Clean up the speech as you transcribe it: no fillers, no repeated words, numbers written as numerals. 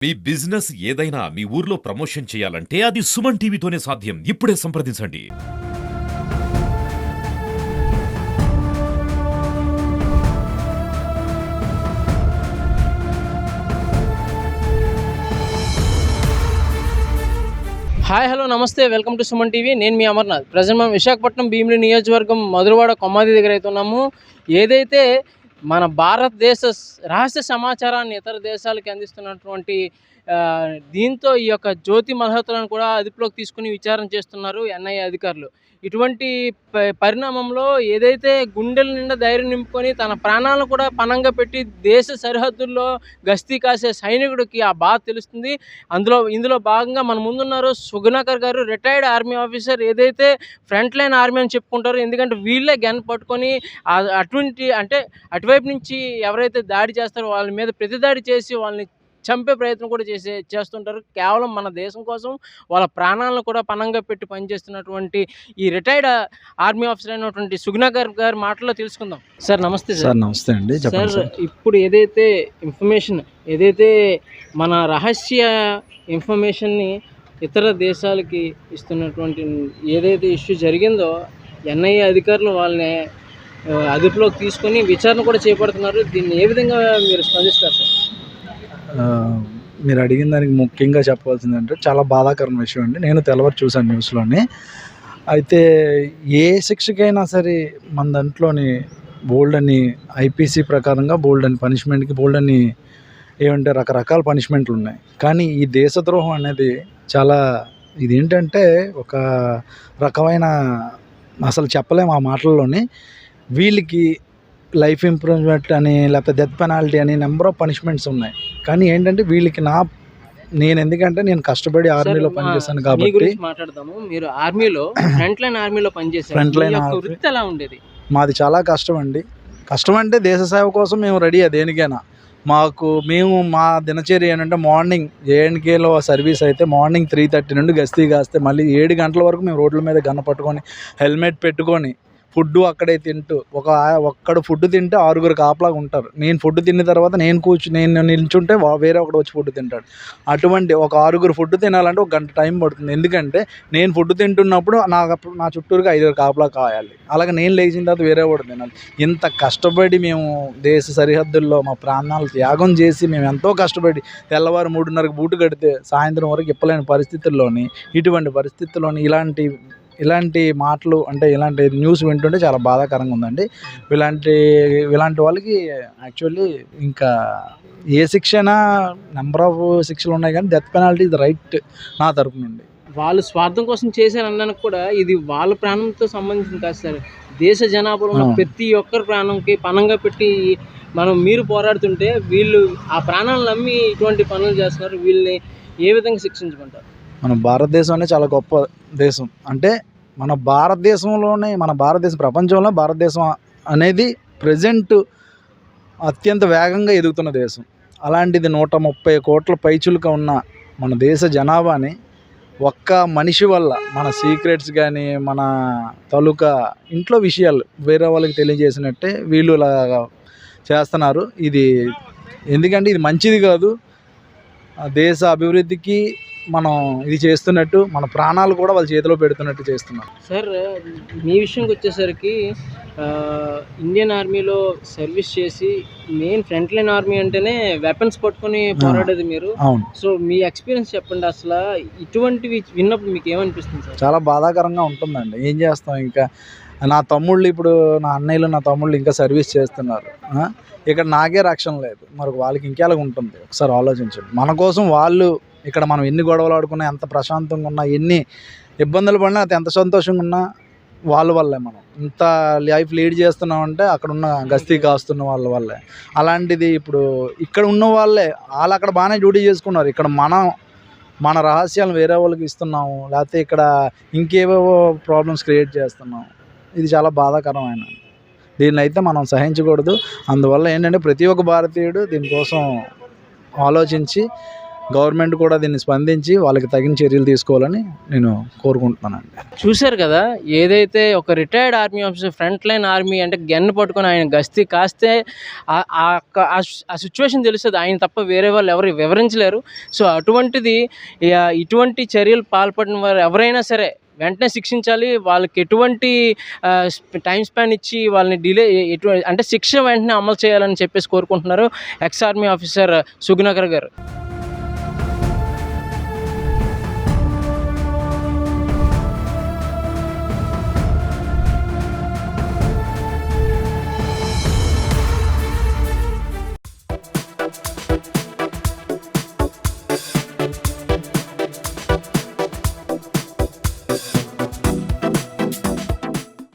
మీ business ఏదైనా మీ ఊర్లో promotion చేయాలంటే అది సుమన్ టీవీతోనే సాధ్యం. ఇప్పుడే సంప్రదించండి. హాయ్ హలో నమస్తే వెల్కమ్ టు సుమన్ టీవీ. నేను మీ అమర్నాథ్. ప్రజెంట్ మనం విశాఖపట్నం భీమిలి నియోజకవర్గం మధురవాడ కొమ్మాది దగ్గర అయితే ఉన్నాము. ఏదైతే మన భారతదేశ రహస్య సమాచారాన్ని ఇతర దేశాలకి అందిస్తున్నటువంటి దీంతో ఈ యొక్క జ్యోతి మల్హోత్రాను కూడా అదుపులోకి తీసుకుని విచారణ చేస్తున్నారు ఎన్ఐఏ అధికారులు. ఇటువంటి పరిణామంలో ఏదైతే గుండెల నిండా ధైర్యం నింపుకొని తన ప్రాణాలను కూడా పణంగా పెట్టి దేశ సరిహద్దుల్లో గస్తీ కాసే సైనికుడికి ఆ బాధ తెలుస్తుంది. ఇందులో భాగంగా మన ముందున్నారు సుగుణాకర్ గారు, రిటైర్డ్ ఆర్మీ ఆఫీసర్. ఏదైతే ఫ్రంట్ లైన్ ఆర్మీ అని చెప్పుకుంటారో, ఎందుకంటే వీళ్ళే గన్ పట్టుకొని అటువైపు నుంచి ఎవరైతే దాడి చేస్తారో వాళ్ళ మీద ప్రతిదాడి చేసి వాళ్ళని చంపే ప్రయత్నం కూడా చేస్తుంటారు. కేవలం మన దేశం కోసం వాళ్ళ ప్రాణాలను కూడా పణంగా పెట్టి పనిచేస్తున్నటువంటి ఈ రిటైర్డ్ ఆర్మీ ఆఫీసర్ అయినటువంటి సుగుణాకర్ గారి మాటల్లో తెలుసుకుందాం. సార్ నమస్తే. సార్ నమస్తే అండి. సార్, ఇప్పుడు ఏదైతే ఏదైతే మన రహస్య ఇన్ఫర్మేషన్ని ఇతర దేశాలకి ఇస్తున్నటువంటి ఏదైతే ఇష్యూ జరిగిందో, ఎన్ఐఏ అధికారులు వాళ్ళని అదుపులోకి తీసుకొని విచారణ కూడా చేపడుతున్నారు. దీన్ని ఏ విధంగా మీరు స్పందిస్తారు సార్? మీరు అడిగిన దానికి ముఖ్యంగా చెప్పాల్సిందంటే చాలా బాధాకరమైన విషయం అండి. నేను తెల్లవారు చూశాను న్యూస్లోని. అయితే ఏ శిక్షకైనా సరే మన దాంట్లోని బోల్డ్ అని ఐపీసీ ప్రకారంగా బోల్డ్ అని పనిష్మెంట్కి బోల్డ్ అని ఏమంటే రకరకాల పనిష్మెంట్లు ఉన్నాయి. కానీ ఈ దేశద్రోహం అనేది చాలా ఇదేంటంటే ఒక రకమైన అసలు చెప్పలేము ఆ మాటల్లోని. వీళ్ళకి లైఫ్ ఇంప్రూవ్మెంట్ అని లేకపోతే డెత్ పెనాల్టీ అని నెంబర్ ఆఫ్ పనిష్మెంట్స్ ఉన్నాయి. కానీ ఏంటంటే వీళ్ళకి ఎందుకంటే నేను కష్టపడి ఆర్మీలో పనిచేశాను కాబట్టి మాట్లాడదాము. మీరు ఆర్మీలో ఫ్రంట్ లైన్ ఆర్మీలో పనిచేశారు. ఫ్రంట్ లైన్ వృత్తి ఎలా ఉండేది? మాది చాలా కష్టం అండి. కష్టం అంటే దేశ సేవ కోసం మేము రెడీ దేనికైనా. మేము మా దినచర్య ఏంటంటే మార్నింగ్ ఏఎన్కేలో సర్వీస్ అయితే మార్నింగ్ 3:30 నుండి గస్తీ కాస్తే మళ్ళీ 7 గంటల వరకు మేము రోడ్ల మీద గన్న పట్టుకొని హెల్మెట్ పెట్టుకొని ఫుడ్ అక్కడే తింటూ ఒక్కడు ఫుడ్ తింటే 6 కాపలాగా ఉంటారు. నేను ఫుడ్ తిన్న తర్వాత నేను నిల్చుంటే వేరే ఒకడు వచ్చి ఫుడ్ తింటాడు. అటువంటి ఒక 6 ఫుడ్ తినాలంటే 1 గంట టైం పడుతుంది. ఎందుకంటే నేను ఫుడ్ తింటున్నప్పుడు నా చుట్టూరుగా 5 కాపలా కాయాలి. అలాగే నేను లేచిన తర్వాత వేరే కూడా తినాలి. ఇంత కష్టపడి మేము దేశ సరిహద్దుల్లో మా ప్రాణాలు త్యాగం చేసి మేము ఎంతో కష్టపడి తెల్లవారు 3:30కి బూటు కడితే సాయంత్రం వరకు ఇప్పలేని పరిస్థితుల్లోని ఇటువంటి పరిస్థితుల్లోని ఇలాంటి మాటలు అంటే ఇలాంటి న్యూస్ వింటుంటే చాలా బాధాకరంగా ఉందండి. ఇలాంటి వాళ్ళకి యాక్చువల్లీ ఇంకా ఏ శిక్షణ నెంబర్ ఆఫ్ శిక్షలు ఉన్నాయి, కానీ డెత్ పెనాల్టీ ఇది రైట్ నా తరపు నుండి. వాళ్ళు స్వార్థం కోసం చేశారనడానికి కూడా ఇది వాళ్ళ ప్రాణంతో సంబంధించింది కాదు సార్. దేశ జనాభాలో ఉన్న ప్రతి ఒక్కరి ప్రాణంకి పణంగా పెట్టి మీరు పోరాడుతుంటే వీళ్ళు ఆ ప్రాణాలను నమ్మి ఇటువంటి పనులు చేస్తున్నారు. వీళ్ళని ఏ విధంగా శిక్షించమంటారు? మన భారతదేశం అనేది చాలా గొప్ప దేశం. అంటే మన భారతదేశం ప్రపంచంలో భారతదేశం అనేది ప్రజెంట్ అత్యంత వేగంగా ఎదుగుతున్న దేశం. అలాంటిది 130 కోట్ల పైచులుగా ఉన్న మన దేశ జనాభాని ఒక్క మనిషి వల్ల మన సీక్రెట్స్ కానీ మన తాలూకా ఇంట్లో విషయాలు వేరే వాళ్ళకి తెలియజేసినట్టే వీళ్ళు ఇలా చేస్తున్నారు. ఎందుకంటే ఇది మంచిది కాదు. దేశ అభివృద్ధికి మనం ఇది చేస్తున్నట్టు మన ప్రాణాలు కూడా వాళ్ళ చేతిలో పెడుతున్నట్టు చేస్తున్నారు. సార్, మీ విషయంకి వచ్చేసరికి ఇండియన్ ఆర్మీలో సర్వీస్ చేసి మెయిన్ ఫ్రంట్ లైన్ ఆర్మీ అంటేనే వెపన్స్ పట్టుకొని పోరాడేది మీరు. అవును. సో మీ ఎక్స్పీరియన్స్ చెప్పండి. అసలు ఇటువంటివి విన్నప్పుడు మీకు ఏమనిపిస్తుంది సార్? చాలా బాధాకరంగా ఉంటుందండి. ఏం చేస్తాం, ఇంకా నా అన్నయ్యలు నా తమ్ముళ్ళు ఇంకా సర్వీస్ చేస్తున్నారు. ఇక్కడ నాకే రక్షణ లేదు, మరి వాళ్ళకి ఇంకేలా ఉంటుంది? ఒకసారి ఆలోచించండి. మన కోసం వాళ్ళు ఇక్కడ మనం ఎన్ని గొడవలు ఆడుకున్నా, ఎంత ప్రశాంతంగా ఉన్నా, ఎన్ని ఇబ్బందులు పడినా, ఎంత సంతోషంగా ఉన్నా వాళ్ళ వల్లే. మనం ఇంత లైఫ్ లీడ్ చేస్తున్నామంటే అక్కడ ఉన్న గస్తీ కాస్తున్న వాళ్ళ వల్లే. అలాంటిది ఇప్పుడు ఇక్కడ ఉన్న వాళ్ళు అక్కడ బాగానే డ్యూటీ చేసుకున్నారు. ఇక్కడ మన రహస్యాలను వేరే వాళ్ళకి ఇస్తున్నాము, లేకపోతే ఇక్కడ ఇంకేవేవో ప్రాబ్లమ్స్ క్రియేట్ చేస్తున్నాము. ఇది చాలా బాధాకరమైన. దీన్ని అయితే మనం సహించకూడదు. అందువల్ల ఏంటంటే ప్రతి ఒక్క భారతీయుడు దీనికోసం ఆలోచించి గవర్నమెంట్ కూడా దీన్ని స్పందించి వాళ్ళకి తగిన చర్యలు తీసుకోవాలని నేను కోరుకుంటున్నానండి. చూశారు కదా, ఏదైతే ఒక retired army officer, front line army అంటే గన్ను పట్టుకొని ఆయన గస్తీ కాస్తే ఆ సిచ్యువేషన్ తెలుస్తుంది, ఆయన తప్ప వేరే వాళ్ళు ఎవరు వివరించలేరు. సో అటువంటిది ఇటువంటి చర్యలు పాల్పడిన వారు ఎవరైనా సరే వెంటనే శిక్షించాలి. వాళ్ళకి ఎటువంటి టైం స్పాన్ ఇచ్చి వాళ్ళని డిలే అంటే శిక్ష వెంటనే అమలు చేయాలని చెప్పేసి కోరుకుంటున్నారు ఎక్స్ ఆర్మీ ఆఫీసర్ సుగుణకర్ గారు.